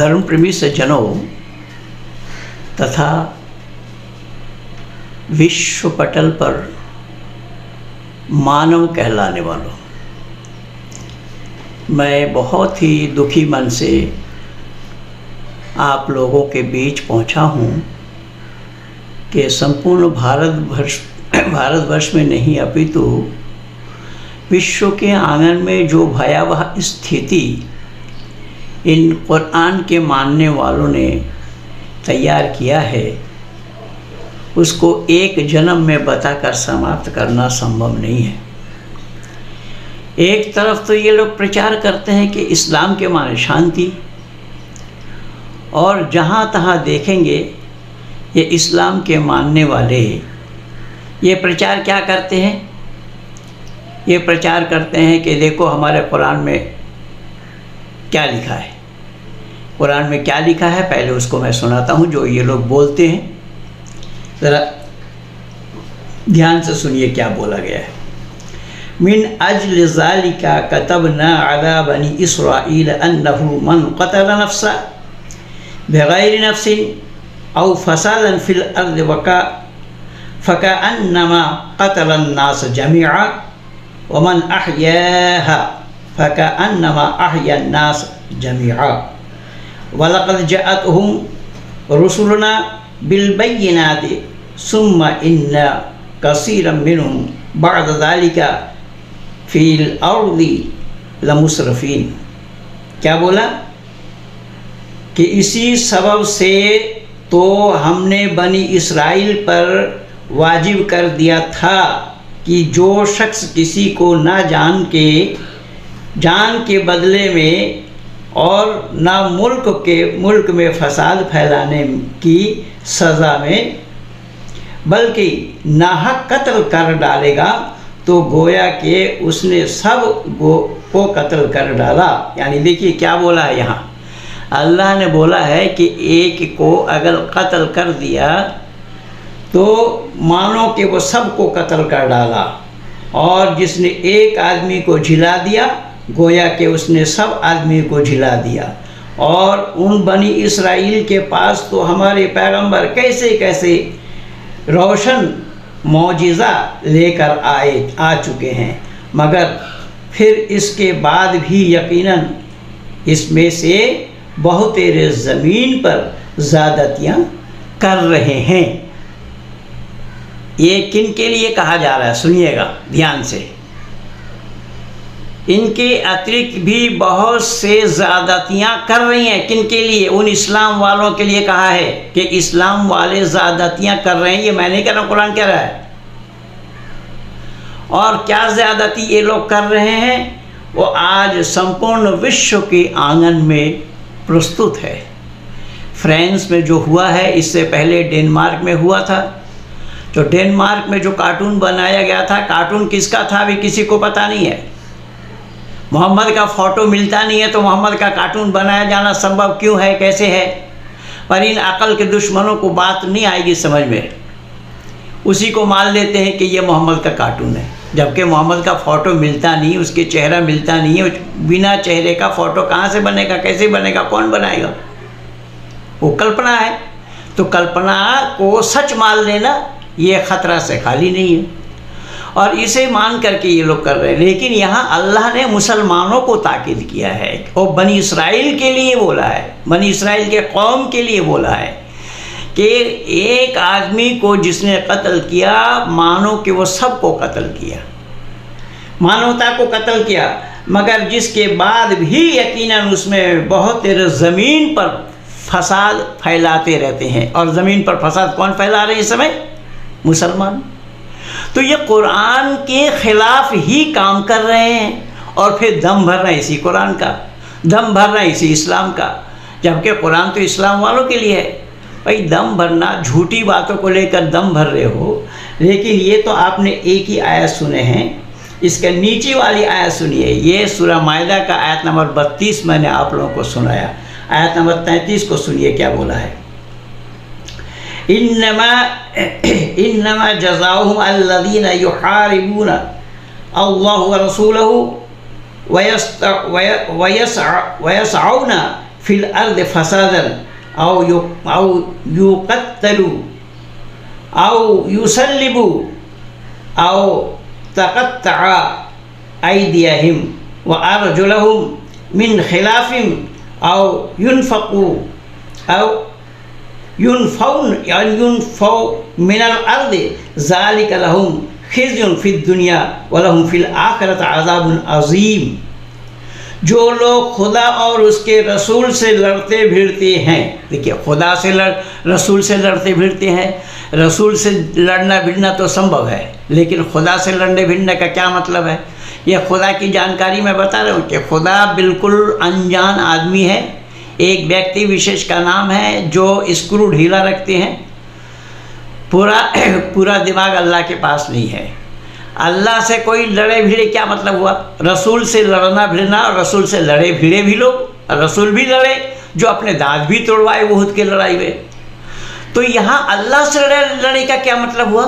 धर्म प्रेमी सज्जनों तथा विश्व पटल पर मानव कहलाने वालों, मैं बहुत ही दुखी मन से आप लोगों के बीच पहुंचा हूं कि संपूर्ण भारतवर्ष में नहीं अपितु विश्व के आंगन में जो भयावह स्थिति इन कुरान के मानने वालों ने तैयार किया है, उसको एक जन्म में बताकर समाप्त करना संभव नहीं है। एक तरफ तो ये लोग प्रचार करते हैं कि इस्लाम के माने शांति, और जहाँ तहाँ देखेंगे ये इस्लाम के मानने वाले ये प्रचार क्या करते हैं? ये प्रचार करते हैं कि देखो हमारे कुरान में क्या लिखा है। कुरान में क्या लिखा है पहले उसको मैं सुनाता हूँ जो ये लोग बोलते हैं, ज़रा ध्यान से सुनिए क्या बोला गया है। मिन अज्ल ज़ालिका कतबना अला बनी इस्राईल अन्नहु मन क़तल नफ्सा बिग़ैरि नफ्सिन औ फ़सादन फ़िल अर्ज़ि फ़कअन्नमा क़तल अन्नास जमीअ व मन अहयाहा फ़कअन्नमा अहया अन्नास जमीअ वलक़द जाअतहुम रुसुलुना बिलबय्यिनाति सुम्मा इन्ना कसीरम मिनहुम बअद ज़ालिका फ़िल अर्ज़ि लमुस्रफ़ीन। क्या बोला कि इसी सबब से तो हमने बनी इसराइल पर वाजिब कर दिया था कि जो शख्स किसी को ना जान के बदले में और ना मुल्क में फसाद फैलाने की सज़ा में बल्कि नाहक कत्ल कर डालेगा तो गोया कि उसने सब को कत्ल कर डाला। यानी देखिए क्या बोला है यहाँ, अल्लाह ने बोला है कि एक को अगर कत्ल कर दिया तो मानो कि वो सब को कत्ल कर डाला, और जिसने एक आदमी को झिला दिया गोया कि उसने सब आदमी को झिला दिया। और उन बनी इसराइल के पास तो हमारे पैगंबर कैसे कैसे रोशन मौजिज़ा लेकर आ चुके हैं, मगर फिर इसके बाद भी यकीनन इसमें से बहुत तेरे ज़मीन पर ज़्यादतियाँ कर रहे हैं। ये किन के लिए कहा जा रहा है सुनिएगा ध्यान से। इनके अतिरिक्त भी बहुत से ज़्यादतियाँ कर रही हैं। किन के लिए? उन इस्लाम वालों के लिए कहा है कि इस्लाम वाले ज़्यादतियाँ कर रहे हैं। ये मैं नहीं कह रहा, कुरान कह रहा है। और क्या ज़्यादती ये लोग कर रहे हैं वो आज संपूर्ण विश्व के आंगन में प्रस्तुत है। फ्रांस में जो हुआ है, इससे पहले डेनमार्क में हुआ था। तो डेनमार्क में जो कार्टून बनाया गया था, कार्टून किसका था अभी किसी को पता नहीं है। मोहम्मद का फ़ोटो मिलता नहीं है तो मोहम्मद का कार्टून बनाया जाना संभव क्यों है, कैसे है? पर इन अकल के दुश्मनों को बात नहीं आएगी समझ में, उसी को मान लेते हैं कि ये मोहम्मद का कार्टून है, जबकि मोहम्मद का फ़ोटो मिलता नहीं, उसके चेहरा मिलता नहीं है। बिना चेहरे का फ़ोटो कहाँ से बनेगा, कैसे बनेगा, कौन बनाएगा? वो कल्पना है। तो कल्पना को सच मान लेना ये ख़तरा से खाली नहीं है, और इसे मान करके ये लोग कर रहे हैं। लेकिन यहाँ अल्लाह ने मुसलमानों को ताकीद किया है और बनी इसराइल के लिए बोला है, बनी इसराइल के कौम के लिए बोला है कि एक आदमी को जिसने कत्ल किया मानो कि वो सबको कत्ल किया, मानवता को कत्ल किया, मगर जिसके बाद भी यकीनन उसमें बहुत तेरे ज़मीन पर फसाद फैलाते रहते हैं। और ज़मीन पर फसाद कौन फैला रहे हैं इस समय? मुसलमान। तो ये कुरान के ख़िलाफ़ ही काम कर रहे हैं और फिर दम भर रहे हैं इसी कुरान का, दम भर रहे हैं इसी इस्लाम का, जबकि कुरान तो इस्लाम वालों के लिए है। भाई दम भरना, झूठी बातों को लेकर दम भर रहे हो। लेकिन ये तो आपने एक ही आयत सुने हैं, इसके नीचे वाली आयत सुनिए। ये सूरह माइदा का आयत नंबर 32 मैंने आप लोगों को सुनाया। आयत नंबर 33 को सुनिए क्या बोला है। इन्नमा जज़ाउहुम अल्लज़ीना युहारिबूना अल्लाह व रसूलहु वयसअउना फिल अर्द फसादन औ युक़त्तलू औ युसल्लिबू औ तक़त्तअ अयदियहिम व अर्जुलहुम मिन खिलाफिन औ युनफ़क़ू औ युनफ़ौ मिनल अर्द ज़ालिका लहुम खिज़्युन फ़िद दुनिया व लहुम फ़िल आखिरति अज़ाबुन अज़ीम। जो लोग खुदा और उसके रसूल से लड़ते भिड़ते हैं, देखिए खुदा से रसूल से लड़ते भिड़ते हैं। रसूल से लड़ना भिड़ना तो संभव है, लेकिन खुदा से लड़ने भिड़ने का क्या मतलब है? यह खुदा की जानकारी मैं बता रहा हूँ कि खुदा बिल्कुल अनजान आदमी है, एक व्यक्ति विशेष का नाम है जो स्क्रू ढीला रखते हैं। पूरा दिमाग अल्लाह के पास नहीं है। अल्लाह से कोई लड़े भिड़े क्या मतलब हुआ? रसूल से लड़ना भिड़ना, और रसूल से लड़े भिड़े भी लोग, रसूल भी लड़े, जो अपने दांत भी तोड़वाए वहूद के लड़ाई में। तो यहाँ अल्लाह से लड़ने का क्या मतलब हुआ?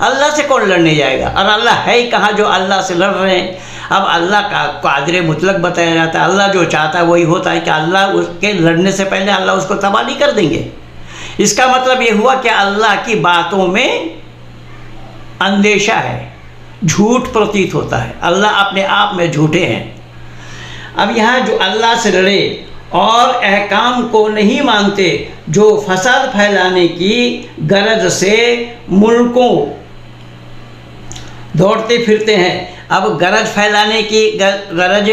अल्लाह से कौन लड़ने जाएगा? और अल्लाह है ही कहाँ जो अल्लाह से लड़ रहे हैं? अब अल्लाह का कादिर मुतलक बताया जाता है, अल्लाह जो चाहता है वही होता है कि अल्लाह उसके लड़ने से पहले अल्लाह उसको तबाह नहीं कर देंगे। इसका मतलब ये हुआ कि अल्लाह की बातों में अंदेशा है, झूठ प्रतीत होता है, अल्लाह अपने आप में झूठे हैं। अब यहाँ जो अल्लाह से लड़े और अहकाम को नहीं मानते, जो फसाद फैलाने की गरज से मुल्कों दौड़ते फिरते हैं। अब गरज फैलाने की गरज,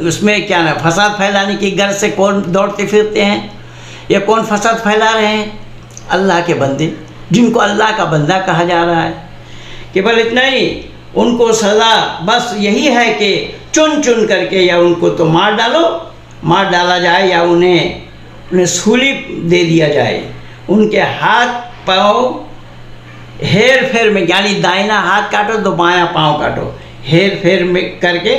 उसमें क्या ना, फसाद फैलाने की गरज से कौन दौड़ते फिरते हैं? ये कौन फसाद फैला रहे हैं? अल्लाह के बंदे, जिनको अल्लाह का बंदा कहा जा रहा है। केवल इतना ही, उनको सज़ा बस यही है कि चुन चुन करके या उनको तो मार डाला जाए या उन्हें सूली दे दिया जाए। उनके हाथ पाँव हेर फेर में, यानी दाहिना हाथ काटो तो बायां पाँव काटो, हेर फेर में करके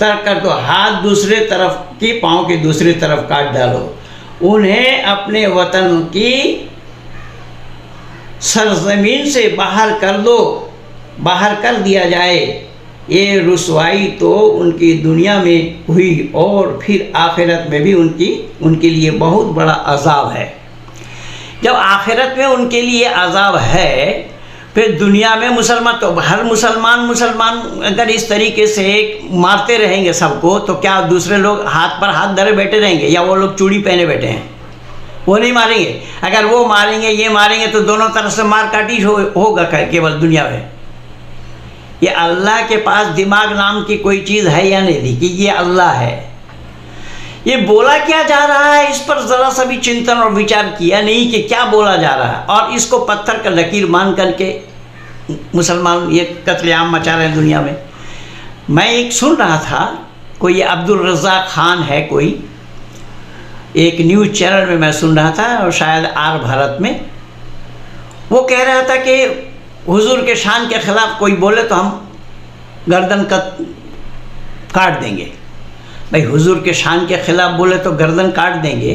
तर्क कर दो, हाथ दूसरे तरफ की पाँव की दूसरी तरफ काट डालो। उन्हें अपने वतन की सरजमीन से बाहर कर दो, बाहर कर दिया जाए। ये रुसवाई तो उनकी दुनिया में हुई और फिर आखिरत में भी उनके लिए बहुत बड़ा अजाब है। जब आखिरत में उनके लिए अजाब है, फिर दुनिया में मुसलमान तो हर मुसलमान अगर इस तरीके से मारते रहेंगे सबको, तो क्या दूसरे लोग हाथ पर हाथ धरे बैठे रहेंगे? या वो लोग चूड़ी पहने बैठे हैं? वो नहीं मारेंगे। अगर वो मारेंगे ये मारेंगे तो दोनों तरफ से मार काटी होगा केवल दुनिया में। ये अल्लाह के पास दिमाग नाम की कोई चीज़ है या नहीं थी कि ये अल्लाह है? ये बोला क्या जा रहा है, इस पर ज़रा सा भी चिंतन और विचार किया नहीं कि क्या बोला जा रहा है। और इसको पत्थर का लकीर मान करके मुसलमान ये कत्लेआम मचा रहे हैं दुनिया में। मैं एक सुन रहा था, कोई ये अब्दुल रज़्ज़ाक खान है, कोई एक न्यूज़ चैनल में मैं सुन रहा था, और शायद आर भारत में, वो कह रहा था कि हुजूर के शान के ख़िलाफ़ कोई बोले तो हम गर्दन काट देंगे। भाई हुजूर के शान के ख़िलाफ़ बोले तो गर्दन काट देंगे,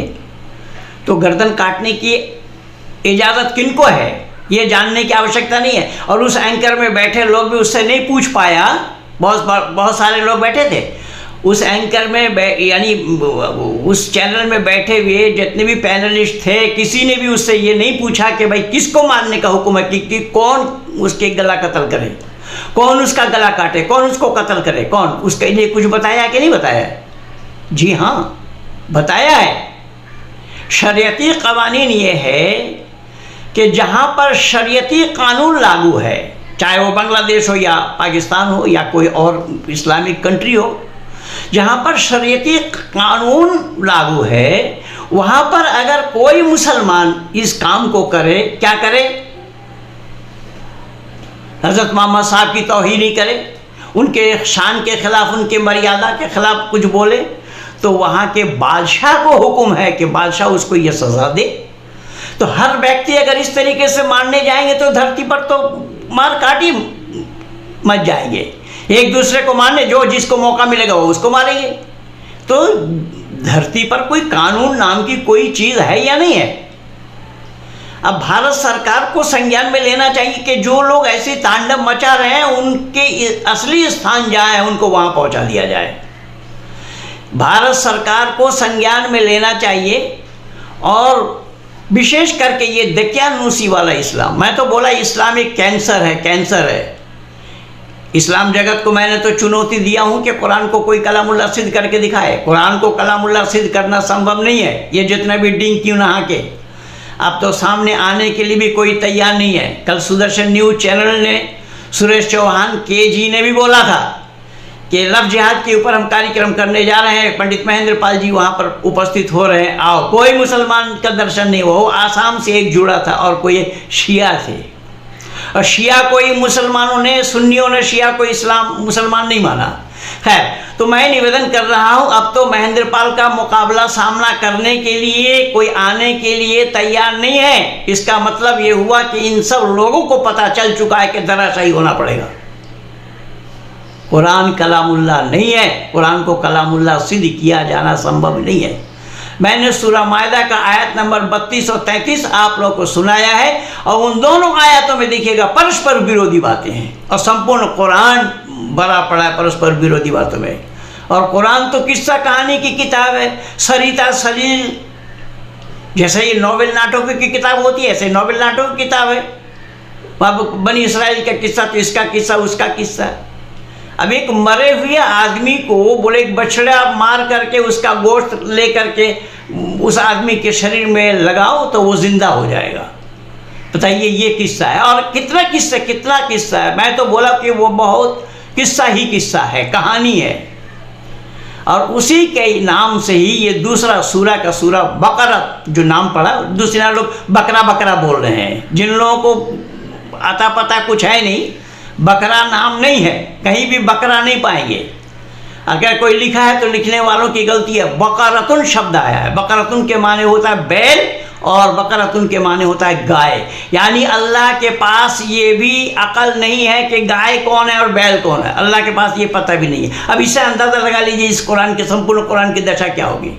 तो गर्दन काटने की इजाज़त किनको है ये जानने की आवश्यकता नहीं है। और उस एंकर में बैठे लोग भी उससे नहीं पूछ पाया, बहुत सारे लोग बैठे थे उस एंकर में, यानी उस चैनल में बैठे हुए जितने भी पैनलिस्ट थे, किसी ने भी उससे ये नहीं पूछा कि भाई किसको मारने का हुक्म है, कि कौन उसके गला कत्ल करे, कौन उसका गला काटे, कौन उसको कत्ल करे, कौन उसके लिए कुछ बताया कि नहीं बताया? जी हाँ, बताया है। शरीयती क़वानीन ये है कि जहाँ पर शरीयती कानून लागू है, चाहे वो बांग्लादेश हो या पाकिस्तान हो या कोई और इस्लामिक कंट्री हो, जहाँ पर शरीयती कानून लागू है, वहाँ पर अगर कोई मुसलमान इस काम को करे, क्या करे? हज़रत मोहम्मद साहब की तौहीन ही करे, उनके शान के ख़िलाफ़, उनके मर्यादा के ख़िलाफ़ कुछ बोले, तो वहाँ के बादशाह को हुक्म है कि बादशाह उसको ये सज़ा दे। तो हर व्यक्ति अगर इस तरीके से मारने जाएंगे तो धरती पर तो मार काटी मच जाएंगे, एक दूसरे को मारने, जो जिसको मौका मिलेगा वो उसको मारेंगे। तो धरती पर कोई कानून नाम की कोई चीज़ है या नहीं है? अब भारत सरकार को संज्ञान में लेना चाहिए कि जो लोग ऐसे तांडव मचा रहे हैं, उनके असली स्थान जहाँ है उनको वहाँ पहुँचा दिया जाए। भारत सरकार को संज्ञान में लेना चाहिए। और विशेष करके ये दकियानूसी वाला इस्लाम, मैं तो बोला इस्लाम एक कैंसर है, कैंसर है। इस्लाम जगत को मैंने तो चुनौती दिया हूँ कि कुरान को कोई कलामुल्लाह सिद्ध करके दिखाए। कुरान को कलामुल्लाह सिद्ध करना संभव नहीं है, ये जितना भी डिंग क्यों नहा के, अब तो सामने आने के लिए भी कोई तैयार नहीं है। कल सुदर्शन न्यूज़ चैनल ने सुरेश चौहान KG ने भी बोला था कि लव जिहाद के ऊपर हम कार्यक्रम करने जा रहे हैं, पंडित महेंद्र पाल जी वहाँ पर उपस्थित हो रहे हैं, आओ। कोई मुसलमान का दर्शन नहीं, वो आसाम से एक जुड़ा था और कोई शिया थे, और शिया कोई मुसलमानों ने, सुन्नियों ने शिया को इस्लाम मुसलमान नहीं माना है। तो मैं निवेदन कर रहा हूँ, अब तो महेंद्र पाल का मुकाबला सामना करने के लिए कोई आने के लिए तैयार नहीं है। इसका मतलब ये हुआ कि इन सब लोगों को पता चल चुका है कि धराशायी होना पड़ेगा। कुरान कलामुल्लाह नहीं है, कुरान को कलामुल्लाह सिद्ध किया जाना संभव नहीं है। मैंने सूरह मायदा का आयत नंबर 32 और 33 आप लोगों को सुनाया है, और उन दोनों आयतों में देखिएगा परस्पर विरोधी बातें हैं, और संपूर्ण कुरान भरा पड़ा है परस्पर विरोधी बातों में। और कुरान तो किस्सा कहानी की किताब है, सरिता सलील, जैसे ये नॉवेल नाटकों की किताब होती है, ऐसे नॉवेल नाटकों की किताब है। बनी इसराइल का किस्सा तो इसका किस्सा, उसका किस्सा। अब एक मरे हुए आदमी को बोले एक बछड़ा मार करके उसका गोश्त ले करके उस आदमी के शरीर में लगाओ तो वो जिंदा हो जाएगा। बताइए, ये किस्सा है। और कितना किस्सा है। मैं तो बोला कि वो बहुत किस्सा ही किस्सा है, कहानी है। और उसी के नाम से ही ये दूसरा सूरा का सूरा बकरा जो नाम पड़ा, दूसरे लोग बकरा बकरा बोल रहे हैं। जिन लोगों को आता पता कुछ है नहीं, बकरा नाम नहीं है, कहीं भी बकरा नहीं पाएंगे। अगर कोई लिखा है तो लिखने वालों की गलती है। बकरतुन शब्द आया है, बकरतुन के माने होता है बैल, और बकरतुन के माने होता है गाय। यानी अल्लाह के पास ये भी अकल नहीं है कि गाय कौन है और बैल कौन है, अल्लाह के पास ये पता भी नहीं है। अब इससे अंदाजा लगा लीजिए इस कुरान के, संपूर्ण कुरान की दशा क्या होगी।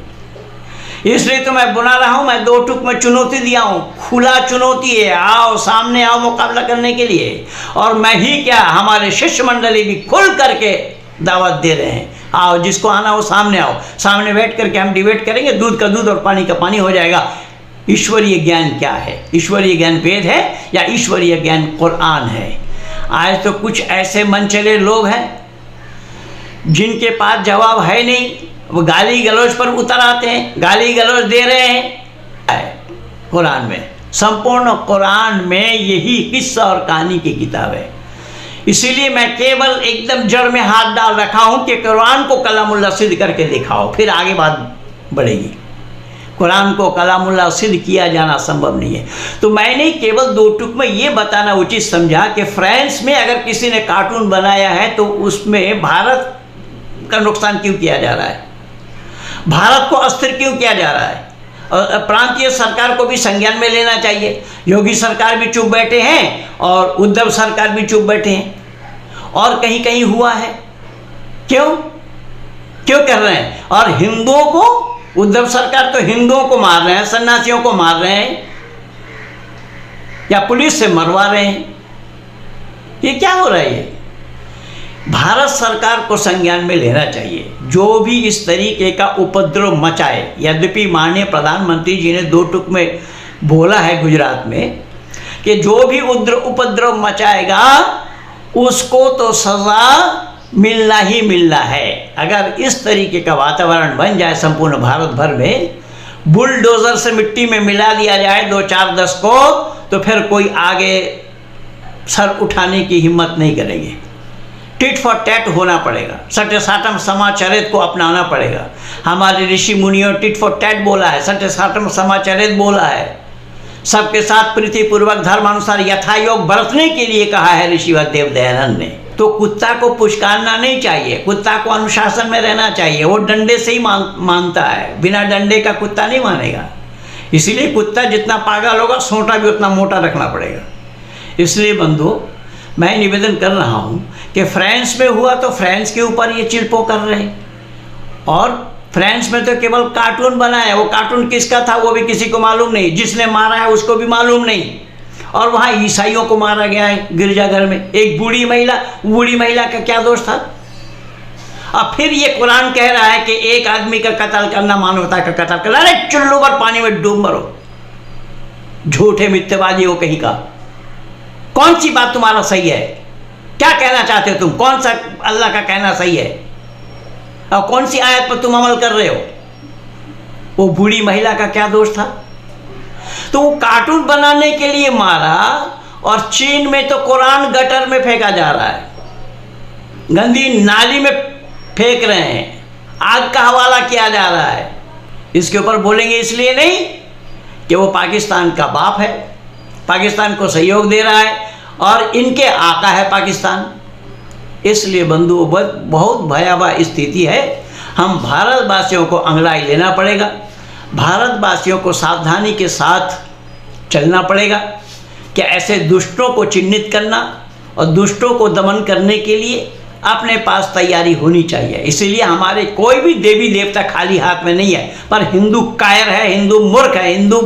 इसलिए तो मैं बुला रहा हूँ, मैं 2 टुक में चुनौती दिया हूँ, खुला चुनौती है, आओ सामने आओ मुकाबला करने के लिए। और मैं ही क्या, हमारे शिष्य मंडली भी खुल करके दावत दे रहे हैं, आओ जिसको आना हो सामने आओ, सामने बैठ करके हम डिबेट करेंगे, दूध का दूध और पानी का पानी हो जाएगा। ईश्वरीय ज्ञान क्या है? ईश्वरीय ज्ञान वेद है या ईश्वरीय ज्ञान कुरान है? आज तो कुछ ऐसे मनचले लोग हैं जिनके पास जवाब है नहीं, वो गाली गलौज पर उतर आते हैं, गाली गलौज दे रहे हैं। कुरान में, संपूर्ण कुरान में यही किस्सा और कहानी की किताब है। इसीलिए मैं केवल एकदम जड़ में हाथ डाल रखा हूं कि कुरान को कलामुल्लाह सिद्ध करके दिखाओ, फिर आगे बात बढ़ेगी। कुरान को कलामुल्लाह सिद्ध किया जाना संभव नहीं है। तो मैंने केवल 2 टुक में ये बताना उचित समझा कि फ्रांस में अगर किसी ने कार्टून बनाया है तो उसमें भारत का नुकसान क्यों किया जा रहा है, भारत को अस्थिर क्यों किया जा रहा है। और प्रांतीय सरकार को भी संज्ञान में लेना चाहिए। योगी सरकार भी चुप बैठे हैं और उद्धव सरकार भी चुप बैठे हैं, और कहीं कहीं हुआ है। क्यों कर रहे हैं? और हिंदुओं को, उद्धव सरकार तो हिंदुओं को मार रहे हैं, सन्यासियों को मार रहे हैं, या पुलिस से मरवा रहे हैं। ये क्या हो रहा है? ये भारत सरकार को संज्ञान में लेना चाहिए। जो भी इस तरीके का उपद्रव मचाए, यद्यपि माननीय प्रधानमंत्री जी ने 2 टुक में बोला है गुजरात में कि जो भी उपद्रव मचाएगा उसको तो सजा मिलना ही मिलना है। अगर इस तरीके का वातावरण बन जाए संपूर्ण भारत भर में, बुलडोजर से मिट्टी में मिला दिया जाए 2-4-10 को, तो फिर कोई आगे सर उठाने की हिम्मत नहीं करेंगे। टिट फॉर टैट होना पड़ेगा, सत्य साटम समाचरित को अपनाना पड़ेगा। हमारे ऋषि मुनियों टिट फॉर टैट बोला है, सत्य साटम समाचरित बोला है। सबके साथ प्रीतिपूर्वक धर्मानुसार यथायोग बरतने के लिए कहा है ऋषिवत देव दयानंद ने। तो कुत्ता को पुचकारना नहीं चाहिए, कुत्ता को अनुशासन में रहना चाहिए। वो डंडे से ही मानता है, बिना डंडे का कुत्ता नहीं मानेगा। इसीलिए कुत्ता जितना पागल होगा, सोंटा भी उतना मोटा रखना पड़ेगा। इसलिए बंधु, मैं निवेदन कर रहा हूँ कि फ्रांस में हुआ तो फ्रांस के ऊपर ये चिल्पो कर रहे हैं, और फ्रांस में तो केवल कार्टून बना है। वो कार्टून किसका था वो भी किसी को मालूम नहीं, जिसने मारा है उसको भी मालूम नहीं। और वहाँ ईसाइयों को मारा गया है गिरजाघर में। एक बूढ़ी महिला का क्या दोष था? और फिर ये कुरान कह रहा है कि एक आदमी का कत्ल करना मानवता का कत्ल करना। अरे चुल्लू भर पानी में डूब मरो, झूठे मिथ्यावादी हो कहीं का। कौन सी बात तुम्हारा सही है? क्या कहना चाहते हो तुम? कौन सा अल्लाह का कहना सही है और कौन सी आयत पर तुम अमल कर रहे हो? वो बूढ़ी महिला का क्या दोष था? तो वो कार्टून बनाने के लिए मारा, और चीन में तो कुरान गटर में फेंका जा रहा है, गंदी नाली में फेंक रहे हैं, आग का हवाला किया जा रहा है। इसके ऊपर बोलेंगे इसलिए नहीं कि वो पाकिस्तान का बाप है, पाकिस्तान को सहयोग दे रहा है और इनके आका है पाकिस्तान। इसलिए बंधुओं, बहुत भयावह स्थिति है। हम भारतवासियों को अंगड़ाई लेना पड़ेगा, भारतवासियों को सावधानी के साथ चलना पड़ेगा कि ऐसे दुष्टों को चिन्हित करना और दुष्टों को दमन करने के लिए अपने पास तैयारी होनी चाहिए। इसीलिए हमारे कोई भी देवी देवता खाली हाथ में नहीं है, पर हिंदू कायर है, हिंदू मूर्ख है, हिंदू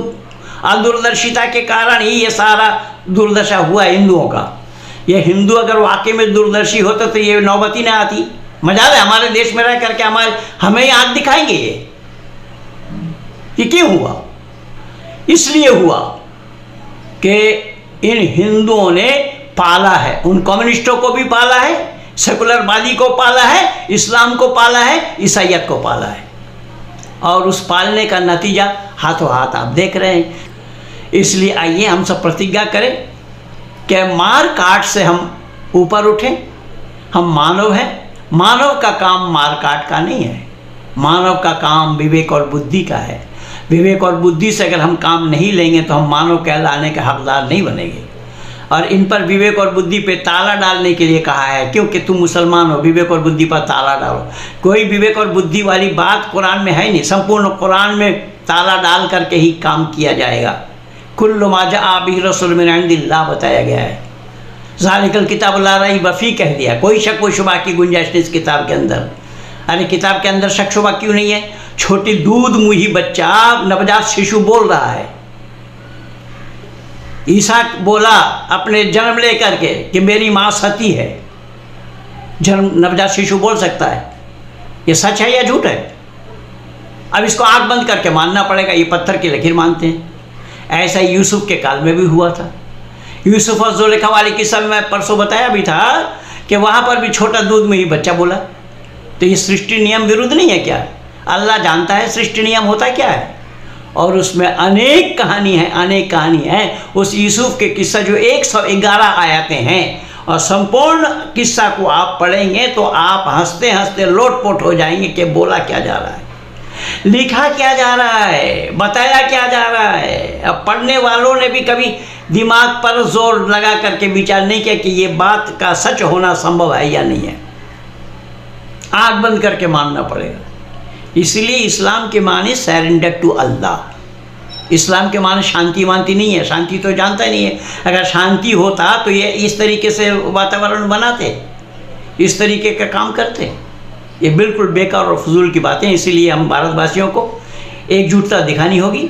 अदूरदर्शिता के कारण ही ये सारा दुर्दशा हुआ है हिंदुओं का। ये हिंदू अगर वाकई में दूरदर्शी होते तो ये नौबती ना आती। मजाल है, हमारे देश में रह करके हमें आंख दिखाएंगे। ये क्यों हुआ? इसलिए हुआ कि इन हिंदुओं ने पाला है, उन कम्युनिस्टों को भी पाला है, सेकुलरवादी को पाला है, इस्लाम को पाला है, ईसाइयत को पाला है, और उस पालने का नतीजा हाथों हाथ आप देख रहे हैं। इसलिए आइए हम सब प्रतिज्ञा करें कि मार काट से हम ऊपर उठें। हम मानव हैं, मानव का काम मार काट का नहीं है, मानव का काम विवेक और बुद्धि का है। विवेक और बुद्धि से अगर हम काम नहीं लेंगे तो हम मानव कहलाने के हकदार नहीं बनेंगे। और इन पर विवेक और बुद्धि पे ताला डालने के लिए कहा है, क्योंकि तुम मुसलमान हो, विवेक और बुद्धि पर ताला डालो। कोई विवेक और बुद्धि वाली बात कुरान में है नहीं। संपूर्ण कुरान में ताला डाल करके ही काम किया जाएगा। कुल्लु मा जाअ बिही रसूलुम मिन इंदिल्लाह बताया गया है। ज़ालिकल किताब ला रैब फीह कह दिया, कोई शक व शुबा की गुंजाइश नहीं इस किताब के अंदर। अरे किताब के अंदर शक शुबा क्यों नहीं है? छोटी दूध मुही बच्चा, नवजात शिशु बोल रहा है। ईसा बोला अपने जन्म लेकर के कि मेरी माँ सती है। जन्म नवजात शिशु बोल सकता है? ये सच है या झूठ है? अब इसको आंख बंद करके मानना पड़ेगा, ये पत्थर की लकीर मानते हैं। ऐसा यूसुफ के काल में भी हुआ था। यूसुफ और ज़ुलेखा वाले किस्सा में मैं परसों बताया भी था कि वहाँ पर भी छोटा दूध में ही बच्चा बोला। तो ये सृष्टि नियम विरुद्ध नहीं है क्या? अल्लाह जानता है सृष्टि नियम होता क्या है, और उसमें अनेक कहानी है, अनेक कहानी है। उस यूसुफ के किस्सा जो 111 आयतें हैं, और संपूर्ण किस्सा को आप पढ़ेंगे तो आप हंसते हंसते लोटपोट हो जाएंगे कि बोला क्या जा रहा है, लिखा क्या जा रहा है, बताया क्या जा रहा है। अब पढ़ने वालों ने भी कभी दिमाग पर जोर लगा करके विचार नहीं किया कि ये बात का सच होना संभव है या नहीं है। आंख बंद करके मानना पड़ेगा। इसलिए इस्लाम के माने सरेंडर टू अल्लाह। इस्लाम के माने शांति वांति नहीं है, शांति तो जानता ही नहीं है। अगर शांति होता तो ये इस तरीके से वातावरण बनाते, इस तरीके का काम करते। ये बिल्कुल बेकार और फजूल की बातें। इसीलिए हम भारतवासियों को एकजुटता दिखानी होगी।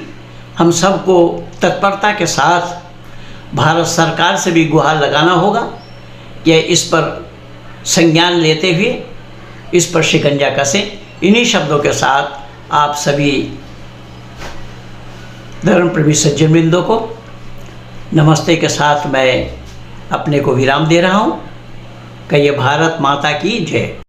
हम सबको तत्परता के साथ भारत सरकार से भी गुहार लगाना होगा कि इस पर संज्ञान लेते हुए इस पर शिकंजा कसें। इन्हीं शब्दों के साथ आप सभी धर्म प्रेमी सज्जनवृंदों को नमस्ते के साथ मैं अपने को विराम दे रहा हूँ। कहिए भारत माता की जय।